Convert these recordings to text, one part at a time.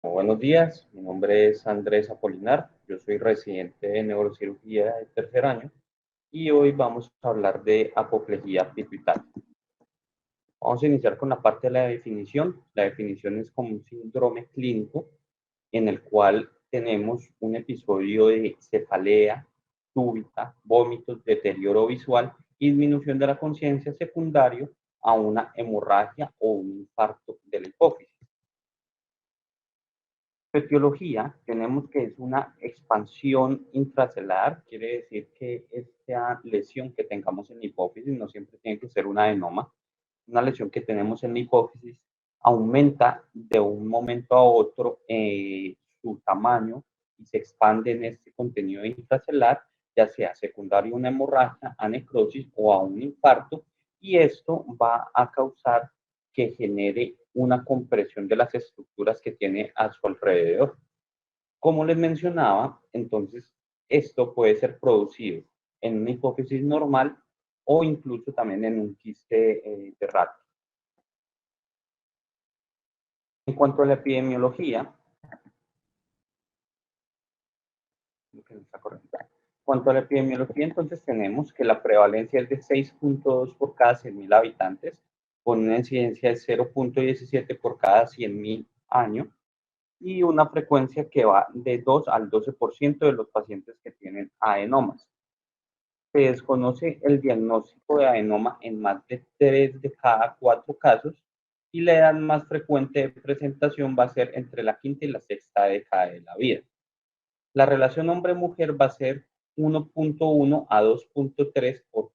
Buenos días, mi nombre es Andrés Apolinar, yo soy residente de neurocirugía de tercer año y hoy vamos a hablar de apoplejía pituitaria. Vamos a iniciar con la parte de la definición. La definición es como un síndrome clínico en el cual tenemos un episodio de cefalea, súbita, vómitos, deterioro visual y disminución de la conciencia secundario a una hemorragia o un infarto de la hipófisis. Etiología, tenemos que es una expansión intracelular, quiere decir que esta lesión que tengamos en la hipófisis no siempre tiene que ser un adenoma, una lesión que tenemos en la hipófisis aumenta de un momento a otro su tamaño y se expande en este contenido intracelular, ya sea secundario a una hemorragia, a necrosis o a un infarto, y esto va a causar que genere una compresión de las estructuras que tiene a su alrededor. Como les mencionaba, entonces esto puede ser producido en una hipófisis normal o incluso también en un quiste de rato. En cuanto a la epidemiología, entonces tenemos que la prevalencia es de 6.2 por cada 100.000 habitantes, con una incidencia de 0.17 por cada 100.000 años y una frecuencia que va de 2 al 12% de los pacientes que tienen adenomas. Se desconoce el diagnóstico de adenoma en más de 3 de cada 4 casos y la edad más frecuente de presentación va a ser entre la quinta y la sexta década de la vida. La relación hombre-mujer va a ser 1.1 a 2.3 por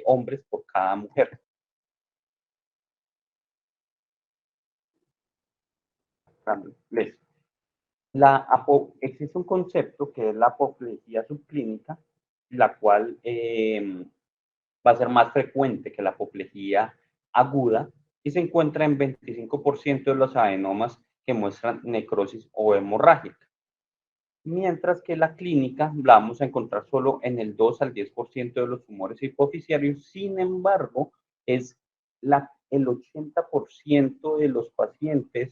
hombres por cada mujer. Existe un concepto que es la apoplejía subclínica, la cual va a ser más frecuente que la apoplejía aguda y se encuentra en 25% de los adenomas que muestran necrosis o hemorragia. Mientras que la clínica la vamos a encontrar solo en el 2 al 10% de los tumores hipofisiarios. Sin embargo, es el 80% de los pacientes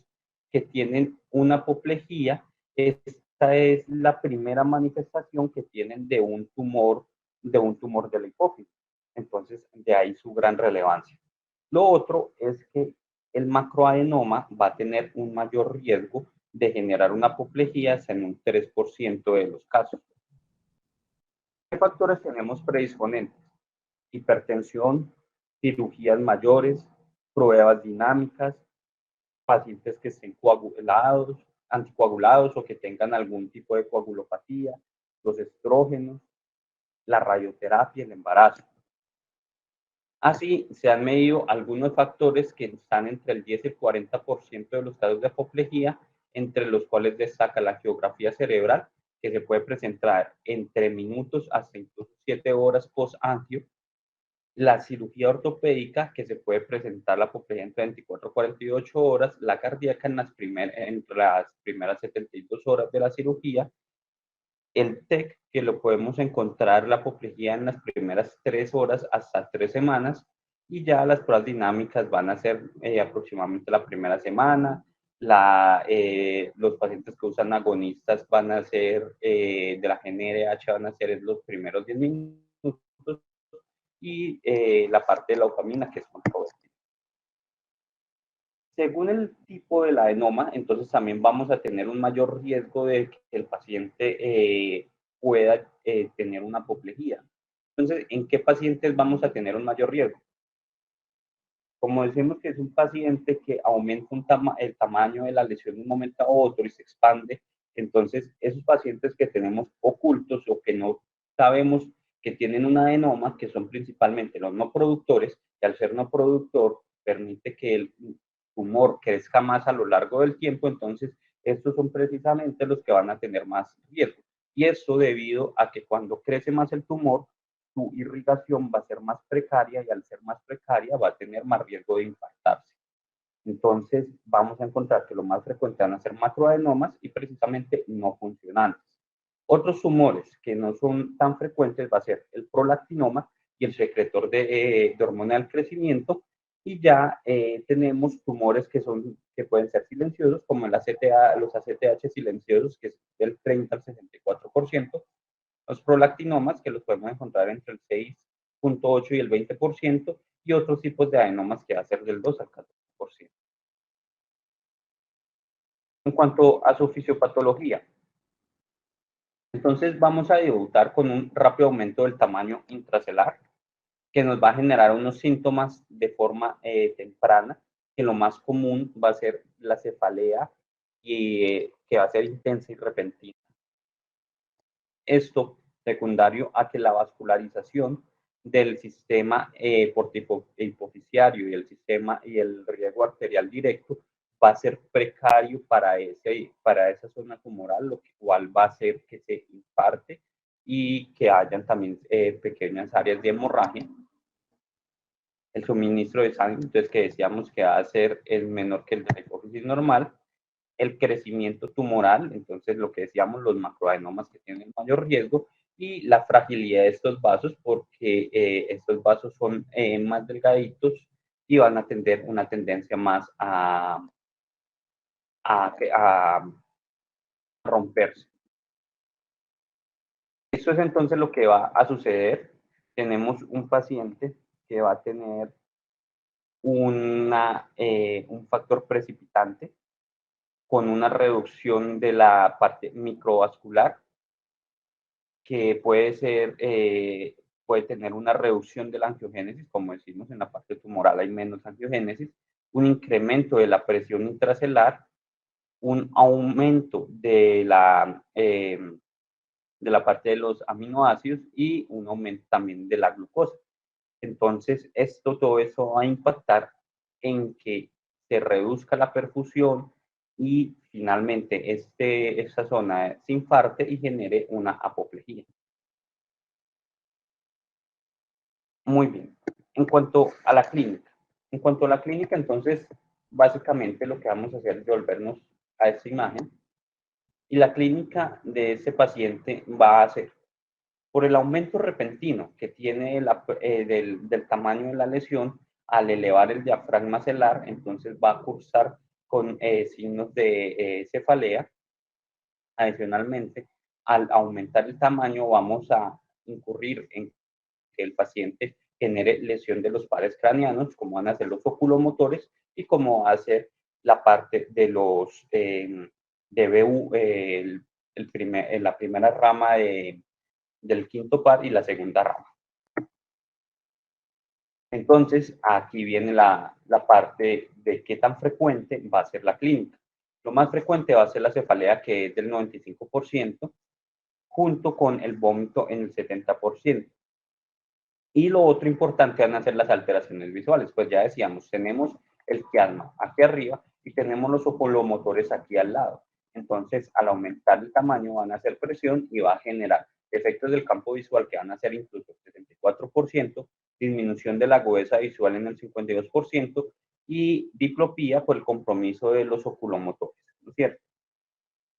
que tienen una apoplejía, esta es la primera manifestación que tienen de un tumor de la hipófisis. Entonces, de ahí su gran relevancia. Lo otro es que el macroadenoma va a tener un mayor riesgo de generar una apoplejía en un 3% de los casos. ¿Qué factores tenemos predisponentes? Hipertensión, cirugías mayores, pruebas dinámicas, pacientes que estén coagulados, anticoagulados o que tengan algún tipo de coagulopatía, los estrógenos, la radioterapia, el embarazo. Así, se han medido algunos factores que están entre el 10 y el 40% de los casos de apoplejía, entre los cuales destaca la geografía cerebral, que se puede presentar entre minutos hasta incluso 7 horas post-angio, la cirugía ortopédica, que se puede presentar la apoplejía entre 24 y 48 horas, la cardíaca entre las primeras 72 horas de la cirugía, el TEC, que lo podemos encontrar la apoplejía en las primeras 3 horas hasta 3 semanas, y ya las pruebas dinámicas van a ser aproximadamente la primera semana. Los pacientes que usan agonistas van a ser de la GNRH, van a ser los primeros 10 minutos, y la parte de la dopamina, que es una cobertura. Según el tipo del adenoma, entonces también vamos a tener un mayor riesgo de que el paciente pueda tener una apoplejía. Entonces, ¿en qué pacientes vamos a tener un mayor riesgo? Como decimos que es un paciente que aumenta el tamaño de la lesión de un momento a otro y se expande, entonces esos pacientes que tenemos ocultos o que no sabemos que tienen un adenoma, que son principalmente los no productores, y al ser no productor permite que el tumor crezca más a lo largo del tiempo, entonces estos son precisamente los que van a tener más riesgo. Y eso debido a que cuando crece más el tumor, su irrigación va a ser más precaria y al ser más precaria va a tener más riesgo de infartarse. Entonces vamos a encontrar que lo más frecuente van a ser macroadenomas y precisamente no funcionantes. Otros tumores que no son tan frecuentes va a ser el prolactinoma y el secretor de hormona del crecimiento, Y ya tenemos tumores que pueden ser silenciosos, como el ACTA, los ACTH silenciosos, que es del 30 al 64%, los prolactinomas, que los podemos encontrar entre el 6,8 y el 20%, y otros tipos de adenomas que va a ser del 2 al 14%. En cuanto a su fisiopatología, entonces vamos a debutar con un rápido aumento del tamaño intracelular, que nos va a generar unos síntomas de forma temprana, que lo más común va a ser la cefalea, y que va a ser intensa y repentina. Esto secundario a que la vascularización del sistema hipofisiario y el sistema y el riego arterial directo va a ser precario para esa zona tumoral, lo cual va a hacer que se imparte y que hayan también pequeñas áreas de hemorragia. El suministro de sangre, entonces, que decíamos que va a ser el menor que el de la hipófisis normal. El crecimiento tumoral, entonces lo que decíamos, los macroadenomas que tienen mayor riesgo, y la fragilidad de estos vasos, porque estos vasos son más delgaditos y van a tener una tendencia más a romperse. Eso es entonces lo que va a suceder. Tenemos un paciente que va a tener un factor precipitante con una reducción de la parte microvascular, que puede tener una reducción de la angiogénesis, como decimos, en la parte tumoral hay menos angiogénesis, un incremento de la presión intracelular, un aumento de la parte de los aminoácidos y un aumento también de la glucosa. Entonces, todo eso va a impactar en que se reduzca la perfusión y finalmente esta zona se infarte y genere una apoplejía. Muy bien. En cuanto a la clínica. En cuanto a la clínica, entonces, básicamente lo que vamos a hacer es devolvernos a esta imagen, y la clínica de ese paciente va a ser, por el aumento repentino que tiene del tamaño de la lesión, al elevar el diafragma celular, entonces va a cursar con signos de cefalea. Adicionalmente, al aumentar el tamaño, vamos a incurrir en que el paciente genere lesión de los pares craneanos, como van a ser los oculomotores y como va a ser la parte de los DBU, la primera rama del quinto par y la segunda rama. Entonces, aquí viene la parte de qué tan frecuente va a ser la clínica. Lo más frecuente va a ser la cefalea, que es del 95%, junto con el vómito en el 70%. Y lo otro importante van a ser las alteraciones visuales. Pues ya decíamos, tenemos el quiasma aquí arriba y tenemos los oculomotores aquí al lado. Entonces, al aumentar el tamaño, van a hacer presión y va a generar efectos del campo visual que van a ser incluso el 74%, disminución de la agudeza visual en el 52% y diplopía por el compromiso de los oculomotores, ¿no es cierto?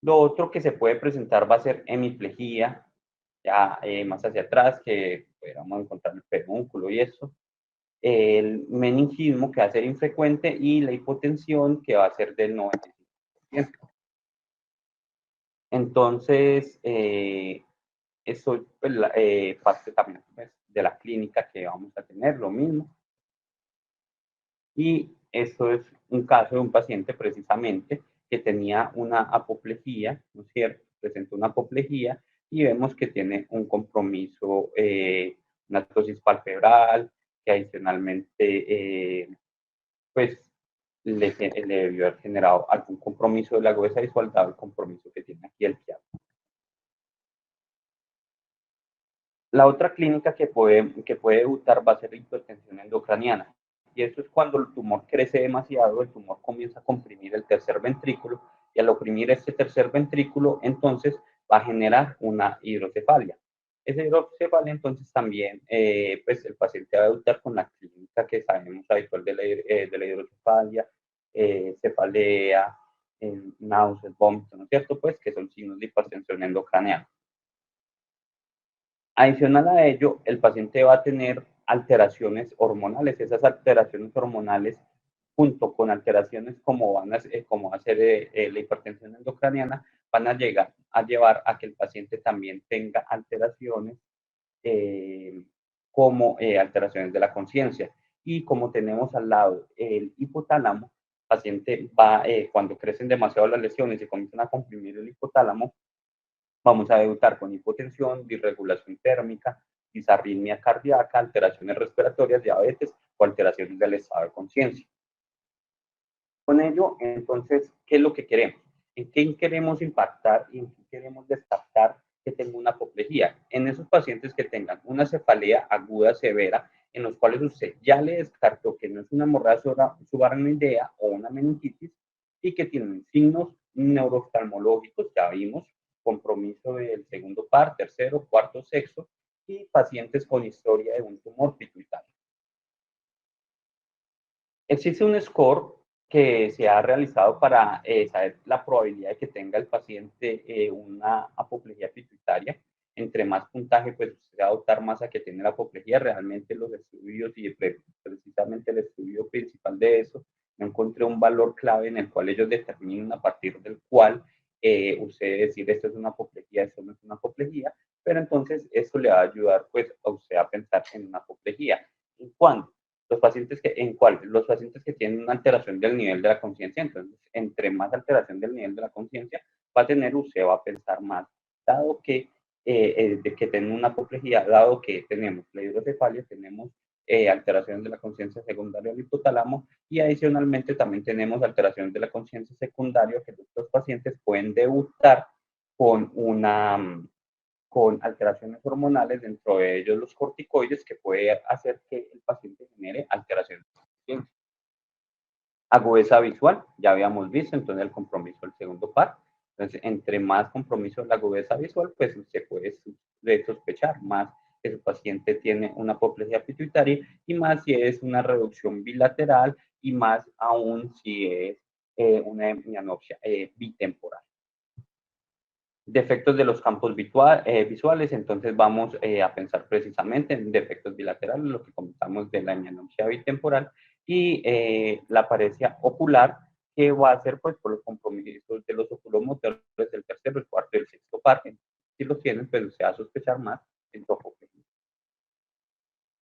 Lo otro que se puede presentar va a ser hemiplegia, ya más hacia atrás, que podríamos encontrar el pedúnculo y eso, el meningismo, que va a ser infrecuente, y la hipotensión, que va a ser del 95%. Entonces, eso es pues, parte también pues, de la clínica que vamos a tener, lo mismo. Y esto es un caso de un paciente precisamente que tenía una apoplejía, ¿no es cierto? Presentó una apoplejía y vemos que tiene un compromiso, una ptosis palpebral, que adicionalmente, pues, le debió haber generado algún compromiso de la agudeza visual, dado el compromiso que tiene aquí el quiasma. La otra clínica que puede debutar va a ser la hipertensión endocraniana. Y eso es cuando el tumor crece demasiado, el tumor comienza a comprimir el tercer ventrículo, y al oprimir este tercer ventrículo, entonces va a generar una hidrocefalia. Esa hidrocefalia, entonces también, pues el paciente va a debutar con la clínica que sabemos habitual de la hidrocefalia, cefalea, náuseas, vómitos, ¿no es cierto? Pues que son signos de hipertensión endocraniana. Adicional a ello, el paciente va a tener alteraciones hormonales. Esas alteraciones hormonales, junto con alteraciones como va a ser la hipertensión endocraniana, van a llevar a que el paciente también tenga alteraciones como alteraciones de la conciencia. Y como tenemos al lado el hipotálamo, el paciente cuando crecen demasiado las lesiones y comienzan a comprimir el hipotálamo, vamos a debutar con hipotensión, disregulación térmica, disarritmia cardíaca, alteraciones respiratorias, diabetes o alteraciones del estado de conciencia. Con ello, entonces, ¿qué es lo que queremos? ¿En qué queremos impactar y en qué queremos descartar que tenga una apoplejía? En esos pacientes que tengan una cefalea aguda severa, en los cuales usted ya le descartó que no es una hemorragia subaracnoidea o una meningitis y que tienen signos neurooftalmológicos, ya vimos, compromiso del segundo par, tercero, cuarto sexo, y pacientes con historia de un tumor pituitario. Existe un score que se ha realizado para saber la probabilidad de que tenga el paciente una apoplejía pituitaria. Entre más puntaje, pues se va a adoptar más a que tiene la apoplejía. Realmente los estudios y precisamente el estudio principal de eso, no encontré un valor clave en el cual ellos determinen a partir del cual usted decir esto es una apoplejía, esto no es una apoplejía, pero entonces esto le va a ayudar pues a usted a pensar en una apoplejía. ¿En cuándo? Los pacientes que tienen una alteración del nivel de la conciencia. Entonces, entre más alteración del nivel de la conciencia va a tener, usted va a pensar más, dado que de que tienen una apoplejía, dado que tenemos la hidrocefalia, tenemos alteraciones de la conciencia secundaria al hipotálamo, y adicionalmente también tenemos alteraciones de la conciencia secundaria que los pacientes pueden debutar con con alteraciones hormonales, dentro de ellos los corticoides, que puede hacer que el paciente genere alteraciones. Agudeza visual, ya habíamos visto, entonces el compromiso del segundo par. Entonces, entre más compromiso de la agudeza visual, pues se puede sospechar más que su paciente tiene una apoplejía pituitaria, y más si es una reducción bilateral, y más aún si es una hemianopsia bitemporal. Defectos de los campos visuales, entonces vamos a pensar precisamente en defectos bilaterales, lo que comentamos de la hemianopsia bitemporal, y la paresia ocular, que va a ser pues por los compromisos de los oculomotores del tercero, el cuarto y el sexto par. Si los tienen, pues se va a sospechar más en su apoplejía.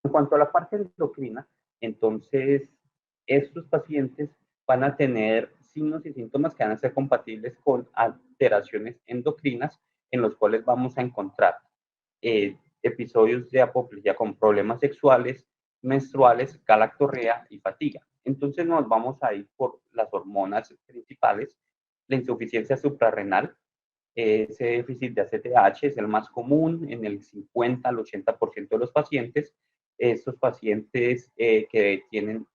En cuanto a la parte endocrina, entonces estos pacientes van a tener signos y síntomas que van a ser compatibles con alteraciones endocrinas, en los cuales vamos a encontrar episodios de apoplejía con problemas sexuales, menstruales, galactorrea y fatiga. Entonces nos vamos a ir por las hormonas principales. La insuficiencia suprarrenal, ese déficit de ACTH es el más común en el 50 al 80% de los pacientes. Estos pacientes que tienen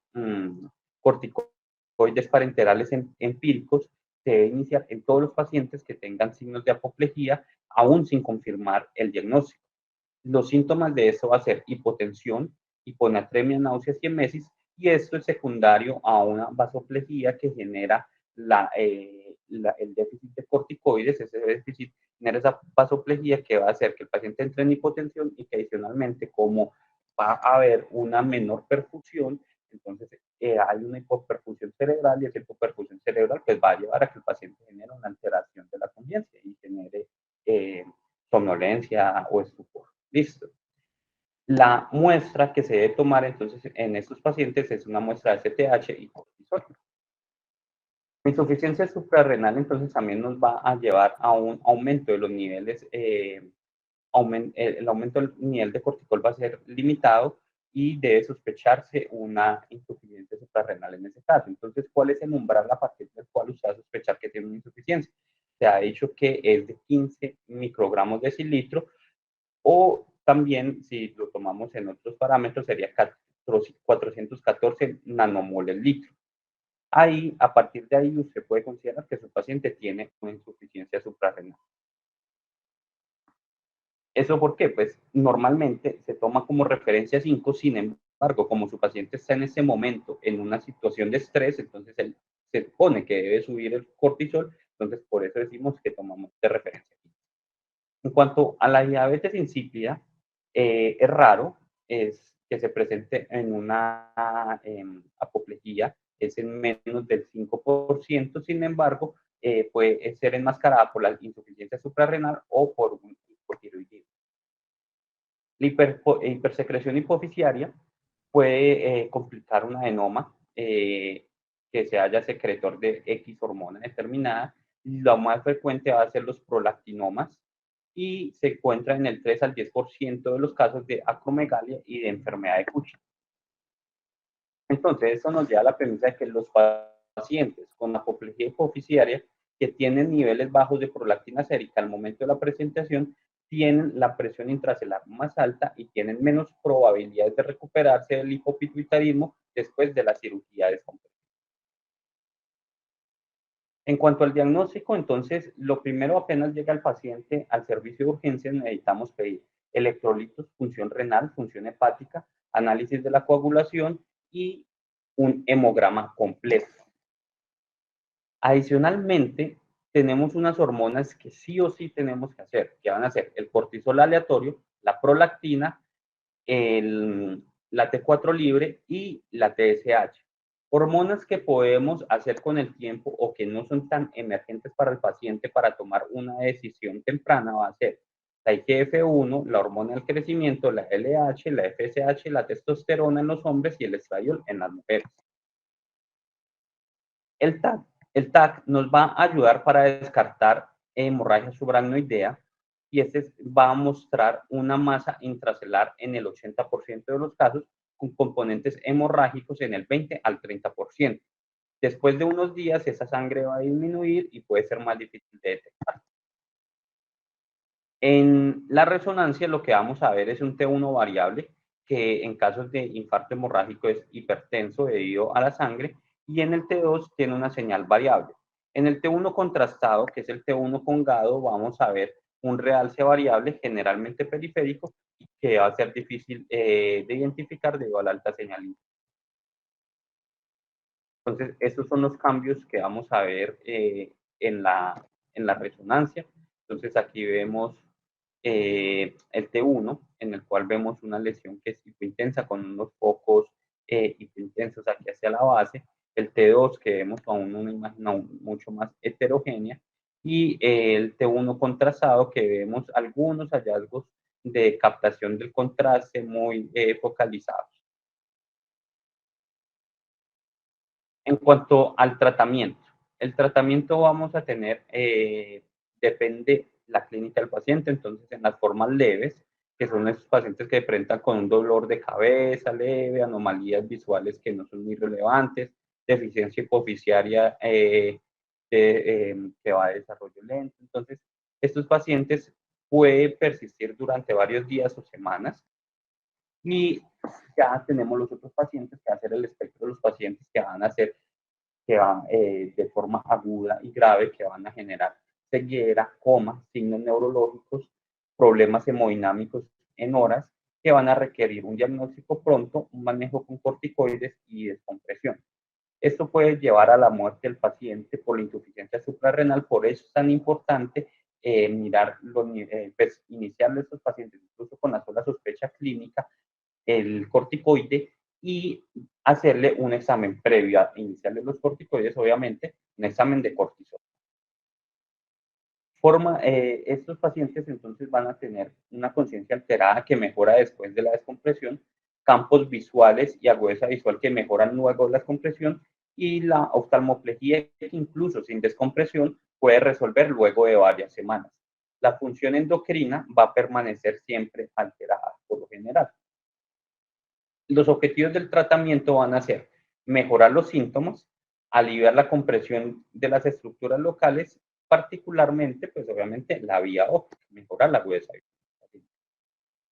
corticoides parenterales empíricos se debe iniciar en todos los pacientes que tengan signos de apoplejía, aún sin confirmar el diagnóstico. Los síntomas de esto va a ser hipotensión, hiponatremia, náuseas y emesis, y esto es secundario a una vasoplejía que genera el déficit de corticoides. Ese déficit genera esa vasoplejía que va a hacer que el paciente entre en hipotensión, y que adicionalmente, como va a haber una menor perfusión, entonces hay una hipoperfusión cerebral, y esa hipoperfusión cerebral pues va a llevar a que el paciente genere una alteración de la conciencia y genere somnolencia o estupor. Listo. La muestra que se debe tomar entonces en estos pacientes es una muestra de CTH y cortisol. La insuficiencia suprarrenal entonces también nos va a llevar a un aumento de los niveles, el aumento del nivel de cortisol va a ser limitado, y debe sospecharse una insuficiencia suprarrenal en ese caso. Entonces, ¿cuál es el umbral a partir del cual usted va a sospechar que tiene una insuficiencia? Se ha dicho que es de 15 microgramos de decilitro, o también, si lo tomamos en otros parámetros, sería 414 nanomoles litro. Ahí, a partir de ahí, usted puede considerar que su paciente tiene una insuficiencia suprarrenal. ¿Eso por qué? Pues normalmente se toma como referencia 5, sin embargo, como su paciente está en ese momento en una situación de estrés, entonces él se supone que debe subir el cortisol, entonces por eso decimos que tomamos de referencia 5. En cuanto a la diabetes insípida, es raro, es que se presente en una apoplejía es en menos del 5%, sin embargo, puede ser enmascarada por la insuficiencia suprarrenal o por un hipotiroidismo. La hipersecreción hipofisiaria puede complicar un adenoma que se haya secretor de X hormona determinada. Lo más frecuente va a ser los prolactinomas y se encuentra en el 3 al 10% de los casos de acromegalia y de enfermedad de Cushing. Entonces, eso nos lleva a la premisa de que los pacientes con apoplejía hipofisiaria que tienen niveles bajos de prolactina sérica al momento de la presentación tienen la presión intracelular más alta y tienen menos probabilidades de recuperarse del hipopituitarismo después de la cirugía de descompresión. En cuanto al diagnóstico, entonces, lo primero apenas llega el paciente al servicio de urgencias, necesitamos pedir electrolitos, función renal, función hepática, análisis de la coagulación y un hemograma completo. Adicionalmente, tenemos unas hormonas que sí o sí tenemos que hacer, que van a ser el cortisol aleatorio, la prolactina, la T4 libre y la TSH. Hormonas que podemos hacer con el tiempo o que no son tan emergentes para el paciente para tomar una decisión temprana va a ser la IGF-1, la hormona del crecimiento, la LH, la FSH, la testosterona en los hombres y el estradiol en las mujeres. El TAC, el TAC nos va a ayudar para descartar hemorragia subaracnoidea y este va a mostrar una masa intracelular en el 80% de los casos con componentes hemorrágicos en el 20 al 30%. Después de unos días esa sangre va a disminuir y puede ser más difícil de detectar. En la resonancia lo que vamos a ver es un T1 variable que en casos de infarto hemorrágico es hipertenso debido a la sangre y en el T2 tiene una señal variable. En el T1 contrastado, que es el T1 con GADO, vamos a ver un realce variable generalmente periférico que va a ser difícil de identificar debido a la alta señal. Entonces, estos son los cambios que vamos a ver en la resonancia. Entonces, aquí vemos el T1, en el cual vemos una lesión que es hipointensa con unos focos hipointensos aquí hacia la base. El T2, que vemos aún una imagen aún mucho más heterogénea. Y el T1 contrastado, que vemos algunos hallazgos de captación del contraste muy focalizados. En cuanto al tratamiento, el tratamiento vamos a tener, depende la clínica del paciente, entonces en las formas leves, que son esos pacientes que presentan con un dolor de cabeza leve, anomalías visuales que no son muy relevantes, deficiencia hipofisiaria que va a desarrollo lento. Entonces, estos pacientes pueden persistir durante varios días o semanas y ya tenemos los otros pacientes que va a ser el espectro de los pacientes que van a ser que van de forma aguda y grave, que van a generar ceguera, coma, signos neurológicos, problemas hemodinámicos en horas, que van a requerir un diagnóstico pronto, un manejo con corticoides y descompresión. Esto puede llevar a la muerte del paciente por la insuficiencia suprarrenal, por eso es tan importante mirar pues, iniciarle a estos pacientes, incluso con la sola sospecha clínica, el corticoide y hacerle un examen previo a iniciarle los corticoides, obviamente, un examen de cortisol. Estos pacientes entonces van a tener una conciencia alterada que mejora después de la descompresión, campos visuales y agudeza visual que mejoran luego de la descompresión y la oftalmoplejía que incluso sin descompresión puede resolver luego de varias semanas. La función endocrina va a permanecer siempre alterada por lo general. Los objetivos del tratamiento van a ser mejorar los síntomas, aliviar la compresión de las estructuras locales, particularmente, pues obviamente, la vía óptica, mejorar la agudeza.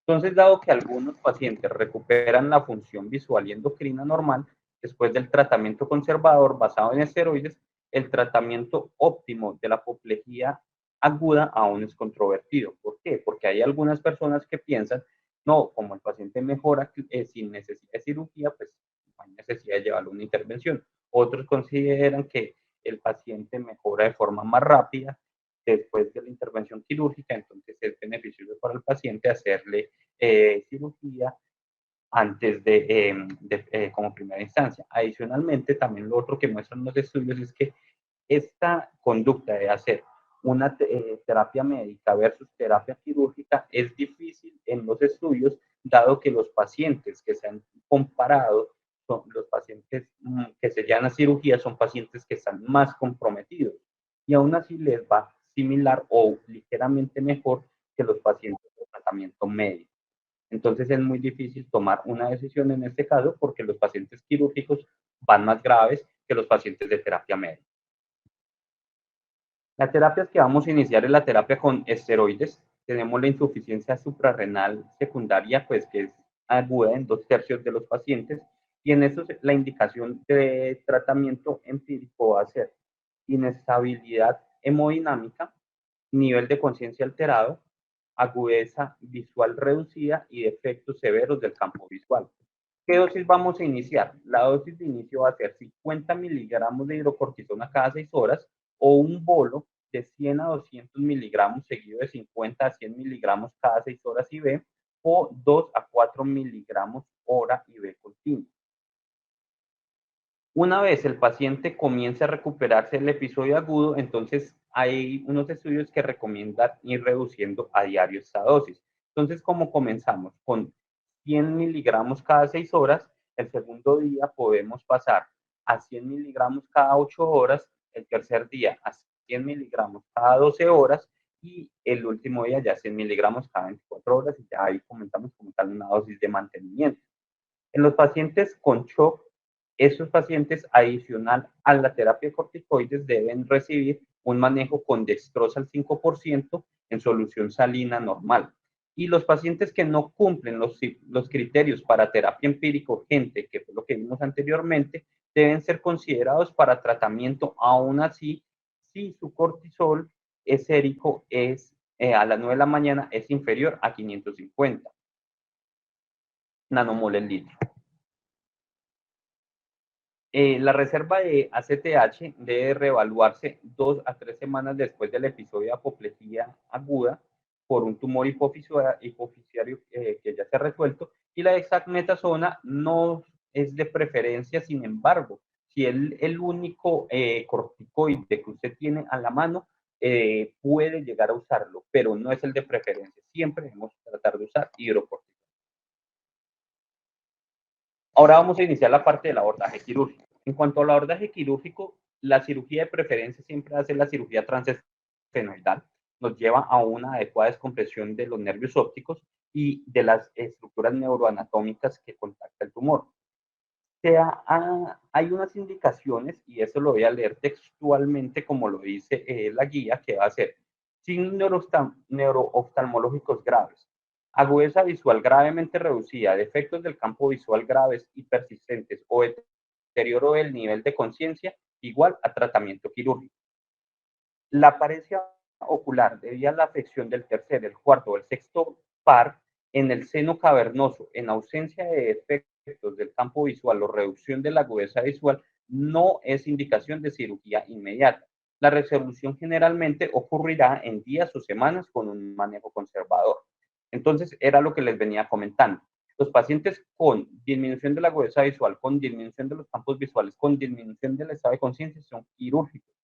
Entonces, dado que algunos pacientes recuperan la función visual y endocrina normal, después del tratamiento conservador basado en esteroides, el tratamiento óptimo de la apoplejía aguda aún es controvertido. ¿Por qué? Porque hay algunas personas que piensan, no, como el paciente mejora sin necesidad de cirugía, pues no hay necesidad de llevarlo a una intervención. Otros consideran que el paciente mejora de forma más rápida después de la intervención quirúrgica, entonces es beneficioso para el paciente hacerle cirugía antes como primera instancia. Adicionalmente, también lo otro que muestran los estudios es que esta conducta de hacer una terapia médica versus terapia quirúrgica es difícil en los estudios, dado que los pacientes que se han comparado, son los pacientes que se llevan a cirugía, son pacientes que están más comprometidos y aún así les va similar o ligeramente mejor que los pacientes de tratamiento médico. Entonces es muy difícil tomar una decisión en este caso porque los pacientes quirúrgicos van más graves que los pacientes de terapia médica. La terapia que vamos a iniciar es la terapia con esteroides. Tenemos la insuficiencia suprarrenal secundaria, pues que es aguda en 2/3 de los pacientes, y en eso la indicación de tratamiento empírico va a ser inestabilidad hemodinámica, nivel de conciencia alterado, agudeza visual reducida y defectos severos del campo visual. ¿Qué dosis vamos a iniciar? La dosis de inicio va a ser 50 miligramos de hidrocortisona cada 6 horas o un bolo de 100 a 200 miligramos seguido de 50 a 100 miligramos cada 6 horas IV o 2 a 4 miligramos hora IV continuo. Una vez el paciente comience a recuperarse del episodio agudo, entonces hay unos estudios que recomiendan ir reduciendo a diario esta dosis. Entonces, ¿cómo comenzamos? Con 100 miligramos cada 6 horas, el segundo día podemos pasar a 100 miligramos cada 8 horas, el tercer día a 100 miligramos cada 12 horas y el último día ya 100 miligramos cada 24 horas y ya ahí comenzamos como tal una dosis de mantenimiento. En los pacientes con shock, esos pacientes, adicional a la terapia de corticoides, deben recibir un manejo con dextrosa al 5% en solución salina normal. Y los pacientes que no cumplen los criterios para terapia empírica urgente, que fue lo que vimos anteriormente, deben ser considerados para tratamiento, aún así, si su cortisol sérico es a las 9 de la mañana es inferior a 550 nanomoles litro. La reserva de ACTH debe reevaluarse 2 a 3 semanas después del episodio de apoplejía aguda por un tumor hipoficiario que ya se ha resuelto, y la dexametasona no es de preferencia. Sin embargo, si el único corticoide que usted tiene a la mano, puede llegar a usarlo, pero no es el de preferencia. Siempre debemos tratar de usar hidrocortisona. Ahora vamos a iniciar la parte del abordaje quirúrgico. En cuanto al abordaje quirúrgico, la cirugía de preferencia siempre hace la cirugía transesfenoidal. Nos lleva a una adecuada descompresión de los nervios ópticos y de las estructuras neuroanatómicas que contacta el tumor. Hay unas indicaciones, y eso lo voy a leer textualmente como lo dice la guía, que va a ser signos neurooftalmológicos graves, agudeza visual gravemente reducida, defectos del campo visual graves y persistentes o deterioro del nivel de conciencia, igual a tratamiento quirúrgico. La paresia ocular debida a la afección del tercer, el cuarto o el sexto par en el seno cavernoso, en ausencia de defectos del campo visual o reducción de la agudeza visual, no es indicación de cirugía inmediata. La resolución generalmente ocurrirá en días o semanas con un manejo conservador. Entonces, era lo que les venía comentando. Los pacientes con disminución de la agudeza visual, con disminución de los campos visuales, con disminución del estado de conciencia son quirúrgicos,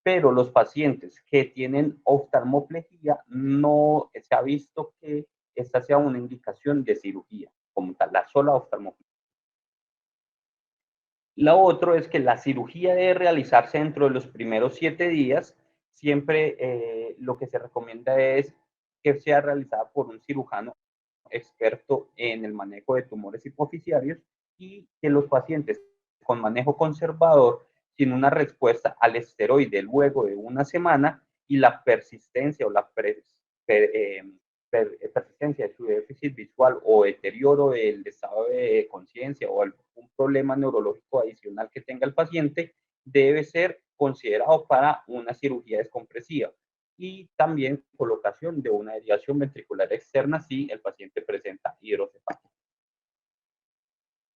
pero los pacientes que tienen oftalmoplejía no se ha visto que esta sea una indicación de cirugía como tal, la sola oftalmoplejía. Lo otro es que la cirugía debe realizarse dentro de los primeros 7 días. Siempre lo que se recomienda es que sea realizada por un cirujano experto en el manejo de tumores hipoficiarios y que los pacientes con manejo conservador, sin una respuesta al esteroide luego de una semana y la persistencia o la persistencia de su déficit visual o deterioro del estado de conciencia o algún problema neurológico adicional que tenga el paciente, debe ser considerado para una cirugía descompresiva y también colocación de una derivación ventricular externa si el paciente presenta hidrocefalia.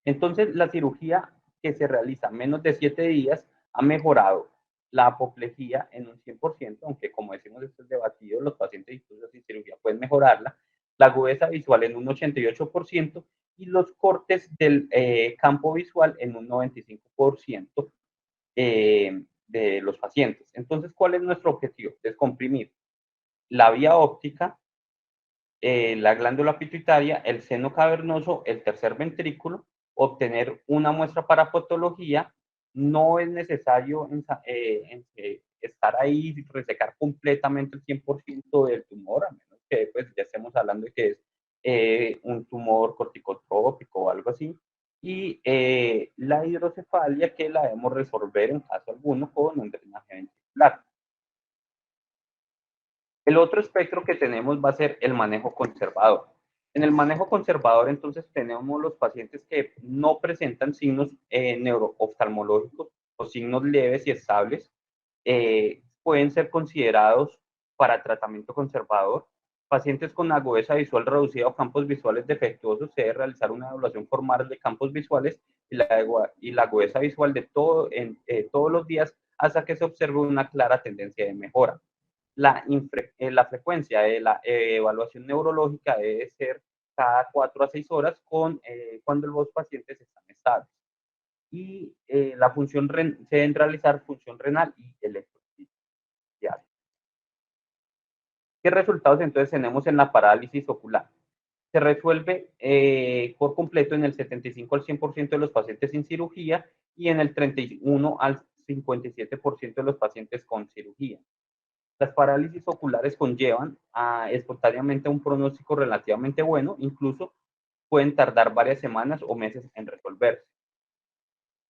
Entonces, la cirugía que se realiza menos de 7 días ha mejorado la apoplejía en un 100%, aunque como decimos esto es debatido, los pacientes incluso sin cirugía pueden mejorarla, la agudeza visual en un 88% y los cortes del campo visual en un 95% de los pacientes. Entonces, ¿cuál es nuestro objetivo? Descomprimir la vía óptica, la glándula pituitaria, el seno cavernoso, el tercer ventrículo, obtener una muestra para patología. No es necesario estar ahí y resecar completamente el 100% del tumor, a menos que pues, ya estemos hablando de que es un tumor corticotrópico o algo así. Y la hidrocefalia que la debemos resolver en caso alguno con un drenaje ventricular. El otro espectro que tenemos va a ser el manejo conservador. En el manejo conservador, entonces, tenemos los pacientes que no presentan signos neurooftalmológicos o signos leves y estables. Pueden ser considerados para tratamiento conservador. Pacientes con agudeza visual reducida o campos visuales defectuosos, se debe realizar una evaluación formal de campos visuales y la agudeza visual de todos los días hasta que se observe una clara tendencia de mejora. La frecuencia de la evaluación neurológica debe ser cada 4 a 6 horas cuando los pacientes están estables. Y la función se deben realizar función renal y electrofisiología. ¿Qué resultados entonces tenemos en la parálisis ocular? Se resuelve por completo en el 75 al 100% de los pacientes sin cirugía y en el 31 al 57% de los pacientes con cirugía. Las parálisis oculares conllevan espontáneamente un pronóstico relativamente bueno, incluso pueden tardar varias semanas o meses en resolverse.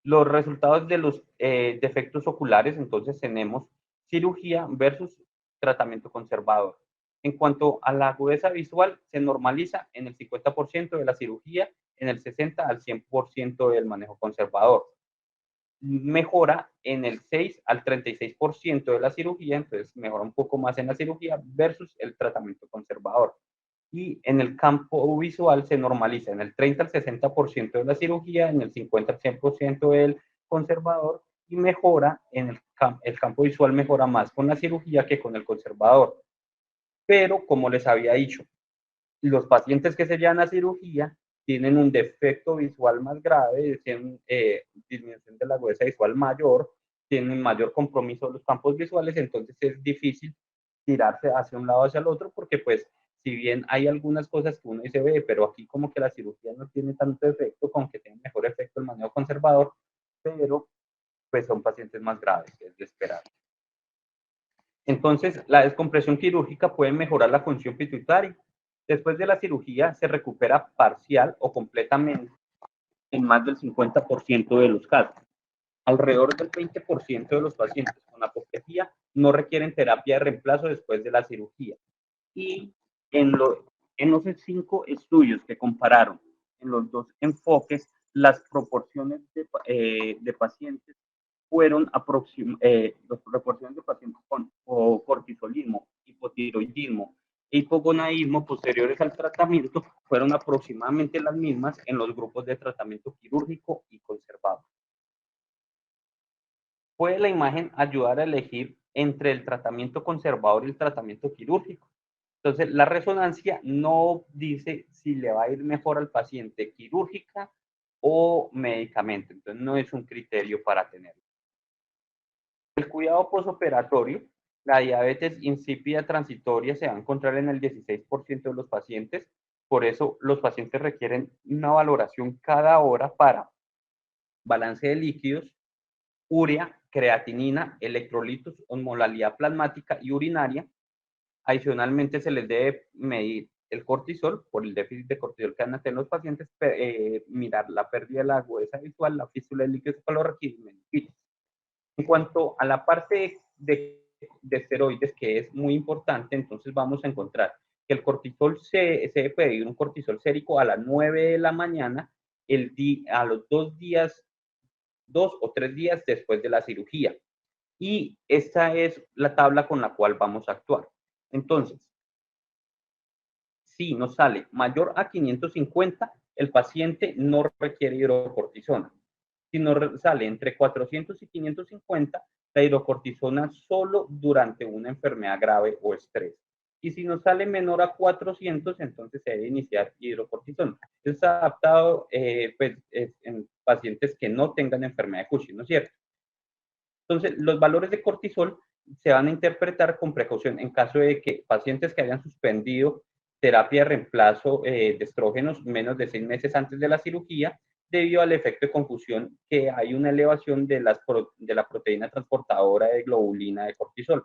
Los resultados de los defectos oculares, entonces tenemos cirugía versus tratamiento conservador. En cuanto a la agudeza visual, se normaliza en el 50% de la cirugía, en el 60 al 100% del manejo conservador. Mejora en el 6 al 36% de la cirugía, entonces mejora un poco más en la cirugía versus el tratamiento conservador. Y en el campo visual se normaliza en el 30 al 60% de la cirugía, en el 50 al 100% del conservador y mejora en el campo visual mejora más con la cirugía que con el conservador. Pero como les había dicho, los pacientes que se llevan a cirugía tienen un defecto visual más grave, tienen disminución de la agudeza visual mayor, tienen mayor compromiso de los campos visuales, entonces es difícil tirarse hacia un lado o hacia el otro, porque pues si bien hay algunas cosas que uno dice, ve, pero aquí como que la cirugía no tiene tanto efecto, con que tenga mejor efecto el manejo conservador, pero pues son pacientes más graves, es de esperar. Entonces, la descompresión quirúrgica puede mejorar la función pituitaria. Después de la cirugía se recupera parcial o completamente en más del 50% de los casos. Alrededor del 20% de los pacientes con apoplejía no requieren terapia de reemplazo después de la cirugía. Y en los 5 estudios que compararon en los dos enfoques, las proporciones de pacientes fueron las proporciones de pacientes con cortisolismo, hipotiroidismo e hipogonadismo posteriores al tratamiento fueron aproximadamente las mismas en los grupos de tratamiento quirúrgico y conservador. ¿Puede la imagen ayudar a elegir entre el tratamiento conservador y el tratamiento quirúrgico? Entonces, la resonancia no dice si le va a ir mejor al paciente quirúrgica o medicamento. Entonces, no es un criterio para tenerlo. El cuidado postoperatorio, la diabetes insípida transitoria se va a encontrar en el 16% de los pacientes. Por eso, los pacientes requieren una valoración cada hora para balance de líquidos, urea, creatinina, electrolitos, osmolalidad plasmática y urinaria. Adicionalmente, se les debe medir el cortisol por el déficit de cortisol que van a tener los pacientes, mirar la pérdida de la agudeza visual, la fístula de líquidos cefalorraquídeos y meningitis. En cuanto a la parte de esteroides, que es muy importante, entonces vamos a encontrar que el cortisol se debe pedir un cortisol sérico a las 9 de la mañana, a los 2 o 3 días después de la cirugía. Y esta es la tabla con la cual vamos a actuar. Entonces, si nos sale mayor a 550, el paciente no requiere hidrocortisona. Si nos sale entre 400 y 550, la hidrocortisona solo durante una enfermedad grave o estrés. y si nos sale menor a 400, entonces se debe iniciar hidrocortisona. Es adaptado pues, en pacientes que no tengan enfermedad de Cushing, ¿no es cierto? Entonces, los valores de cortisol se van a interpretar con precaución en caso de que pacientes que hayan suspendido terapia de reemplazo de estrógenos menos de 6 meses antes de la cirugía, debido al efecto de confusión que hay una elevación de la proteína transportadora de globulina de cortisol.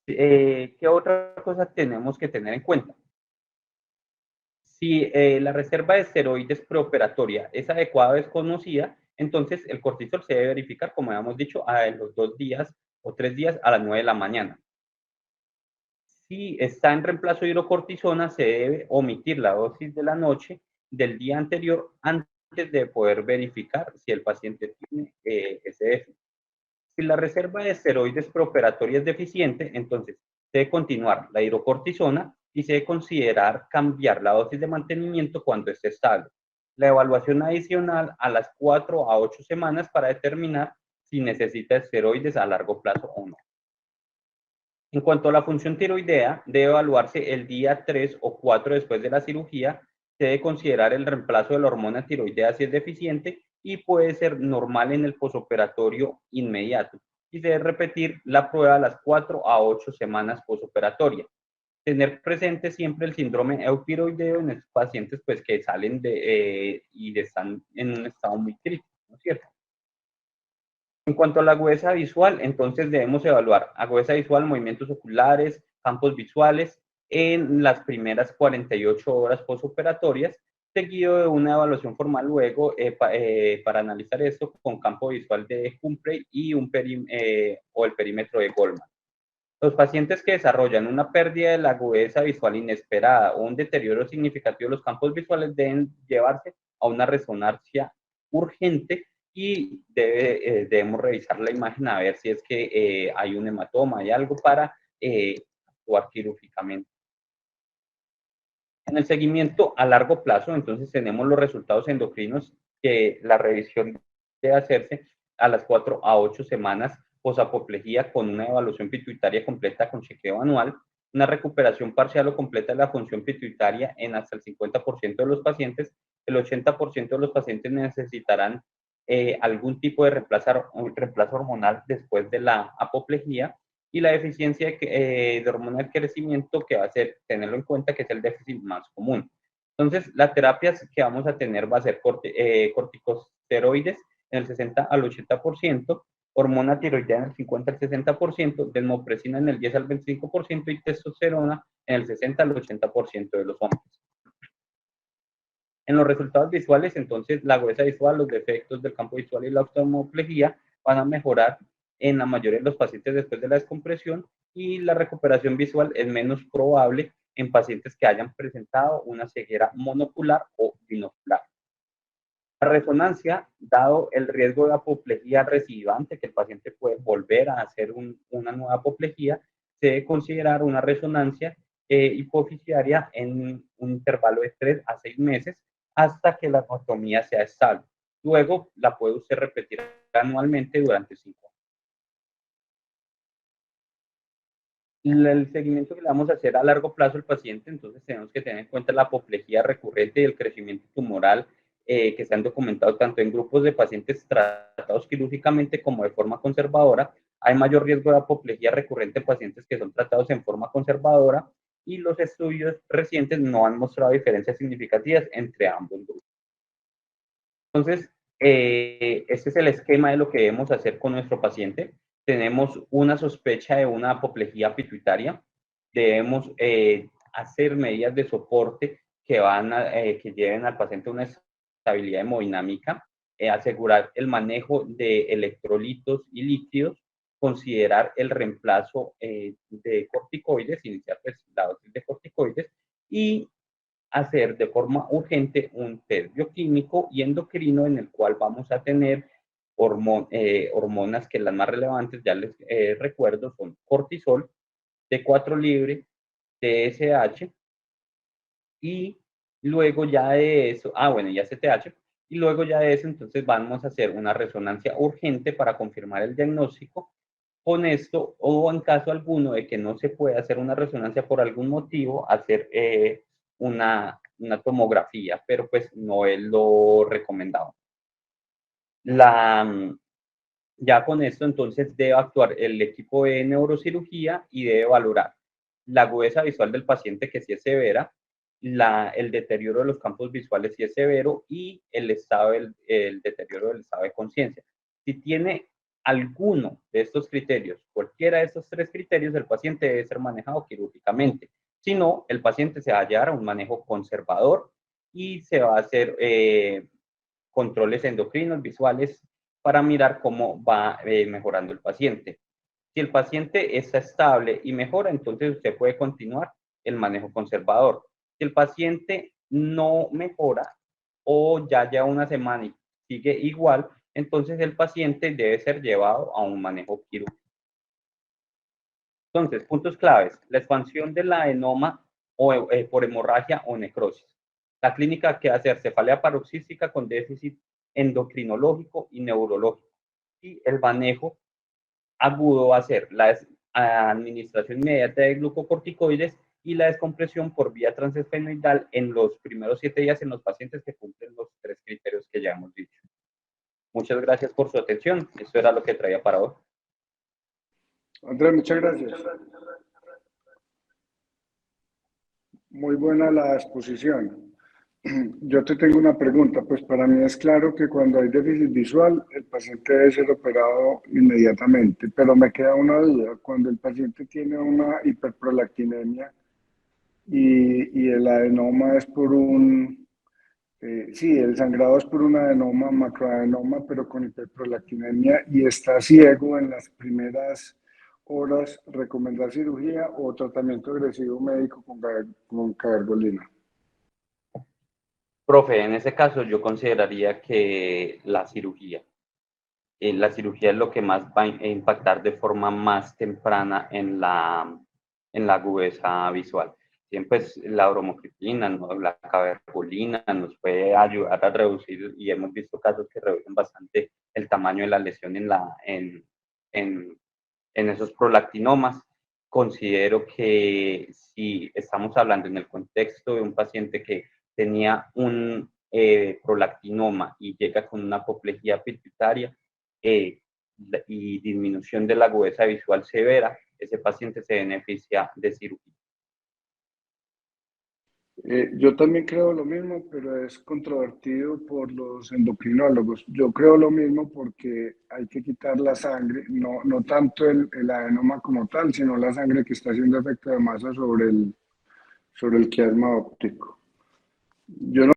¿Qué otra cosa tenemos que tener en cuenta? Si la reserva de esteroides preoperatoria es adecuada o desconocida, entonces el cortisol se debe verificar, como habíamos dicho, a los 2 días o 3 días a las 9 de la mañana. Si está en reemplazo de hidrocortisona, se debe omitir la dosis de la noche del día anterior antes de poder verificar si el paciente tiene ese déficit. Si la reserva de esteroides preoperatoria es deficiente, entonces se debe continuar la hidrocortisona y se debe considerar cambiar la dosis de mantenimiento cuando esté estable. La evaluación adicional a las 4 a 8 semanas para determinar si necesita esteroides a largo plazo o no. En cuanto a la función tiroidea, debe evaluarse el día 3 o 4 después de la cirugía. Se debe considerar el reemplazo de la hormona tiroidea si es deficiente y puede ser normal en el posoperatorio inmediato. Y se debe repetir la prueba a las 4 a 8 semanas posoperatoria. Tener presente siempre el síndrome eutiroideo en estos pacientes pues, que salen y están en un estado muy crítico, ¿no es cierto? En cuanto a la agudeza visual, entonces debemos evaluar agudeza visual, movimientos oculares, campos visuales en las primeras 48 horas postoperatorias, seguido de una evaluación formal luego para analizar esto con campo visual de Humphrey y o el perímetro de Goldman. Los pacientes que desarrollan una pérdida de la agudeza visual inesperada o un deterioro significativo de los campos visuales deben llevarse a una resonancia urgente y debemos revisar la imagen a ver si es que hay un hematoma, hay algo para actuar quirúrgicamente. En el seguimiento a largo plazo, entonces tenemos los resultados endocrinos que la revisión debe hacerse a las 4 a 8 semanas posapoplejía con una evaluación pituitaria completa con chequeo anual, una recuperación parcial o completa de la función pituitaria en hasta el 50% de los pacientes. El 80% de los pacientes necesitarán algún tipo de reemplazo hormonal después de la apoplejía, y la deficiencia de hormona del crecimiento, que va a ser, tenerlo en cuenta, que es el déficit más común. Entonces, las terapias que vamos a tener va a ser corticosteroides en el 60 al 80%, hormona tiroidea en el 50 al 60%, desmopresina en el 10 al 25% y testosterona en el 60 al 80% de los hombres. En los resultados visuales, entonces, la agudeza visual, los defectos del campo visual y la oftalmoplejía van a mejorar en la mayoría de los pacientes después de la descompresión, y la recuperación visual es menos probable en pacientes que hayan presentado una ceguera monocular o binocular. La resonancia, dado el riesgo de apoplejía recidivante, que el paciente puede volver a hacer una nueva apoplejía, se debe considerar una resonancia hipofisiaria en un intervalo de 3 a 6 meses hasta que la anatomía sea estable. Luego la puede usted repetir anualmente durante 5 años. El seguimiento que le vamos a hacer a largo plazo al paciente, entonces tenemos que tener en cuenta la apoplejía recurrente y el crecimiento tumoral que se han documentado tanto en grupos de pacientes tratados quirúrgicamente como de forma conservadora. Hay mayor riesgo de apoplejía recurrente en pacientes que son tratados en forma conservadora, y los estudios recientes no han mostrado diferencias significativas entre ambos grupos. Entonces, este es el esquema de lo que debemos hacer con nuestro paciente. Tenemos una sospecha de una apoplejía pituitaria. Debemos hacer medidas de soporte que lleven al paciente a una estabilidad hemodinámica, asegurar el manejo de electrolitos y líquidos, considerar el reemplazo de corticoides, iniciar pues, la dosis de corticoides, y hacer de forma urgente un test bioquímico y endocrino en el cual vamos a tener hormonas que las más relevantes, ya les recuerdo, son cortisol, T4 libre, TSH, y luego ya de eso, ya CTH, y luego ya de eso entonces vamos a hacer una resonancia urgente para confirmar el diagnóstico con esto, o en caso alguno de que no se pueda hacer una resonancia por algún motivo, hacer una tomografía, pero pues no es lo recomendado. Ya con esto entonces debe actuar el equipo de neurocirugía y debe valorar la agudeza visual del paciente, que si es severa, el deterioro de los campos visuales si es severo, y el deterioro del estado de conciencia. Si tiene alguno de estos criterios, cualquiera de estos tres criterios, el paciente debe ser manejado quirúrgicamente. Si no, el paciente se va a llevar a un manejo conservador y se va a hacer controles endocrinos, visuales, para mirar cómo va mejorando el paciente. Si el paciente está estable y mejora, entonces usted puede continuar el manejo conservador. Si el paciente no mejora o ya lleva una semana y sigue igual, entonces el paciente debe ser llevado a un manejo quirúrgico. Entonces, puntos claves: la expansión del adenoma por hemorragia o necrosis. La clínica que hacer cefalea paroxística con déficit endocrinológico y neurológico. Y el manejo agudo va a ser la administración inmediata de glucocorticoides y la descompresión por vía transesfenoidal en los primeros 7 días en los pacientes que cumplen los 3 criterios que ya hemos dicho. Muchas gracias por su atención. Esto era lo que traía para hoy. Andrés, muchas gracias. Muy buena la exposición. Yo te tengo una pregunta, pues para mí es claro que cuando hay déficit visual, el paciente debe ser operado inmediatamente, pero me queda una duda: cuando el paciente tiene una hiperprolactinemia y el adenoma es por sí, el sangrado es por un adenoma, macroadenoma, pero con hiperprolactinemia, y está ciego en las primeras horas, ¿recomendar cirugía o tratamiento agresivo médico con cabergolina? Profe, en ese caso yo consideraría que la cirugía es lo que más va a impactar de forma más temprana en la agudeza visual. Siempre pues, la bromocriptina, ¿no? La cabergolina nos puede ayudar a reducir, y hemos visto casos que reducen bastante el tamaño de la lesión en esos prolactinomas. Considero que si estamos hablando en el contexto de un paciente que tenía un prolactinoma y llega con una apoplejía pituitaria y disminución de la agudeza visual severa, ese paciente se beneficia de cirugía. Yo también creo lo mismo, pero es controvertido por los endocrinólogos. Yo creo lo mismo porque hay que quitar la sangre, no tanto el adenoma como tal, sino la sangre que está haciendo efecto de masa sobre el quiasma óptico. Yo no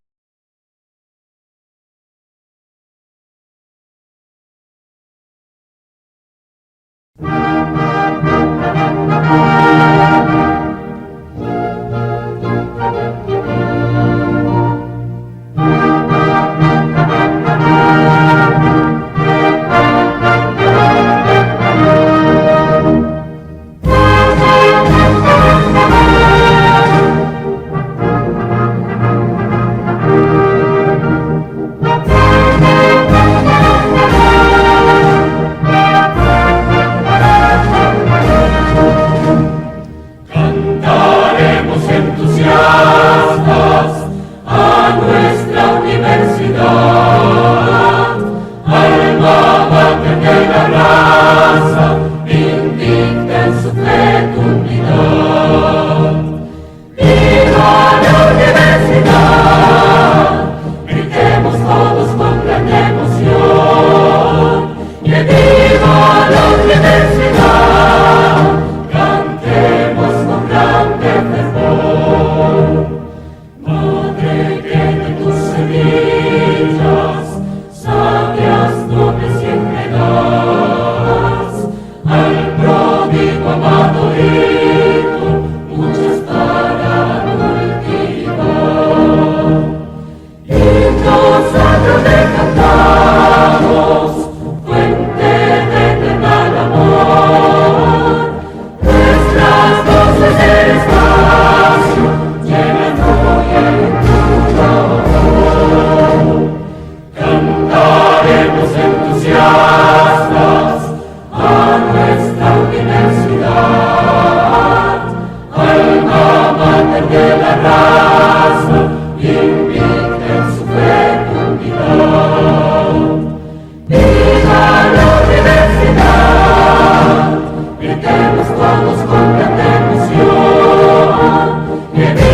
que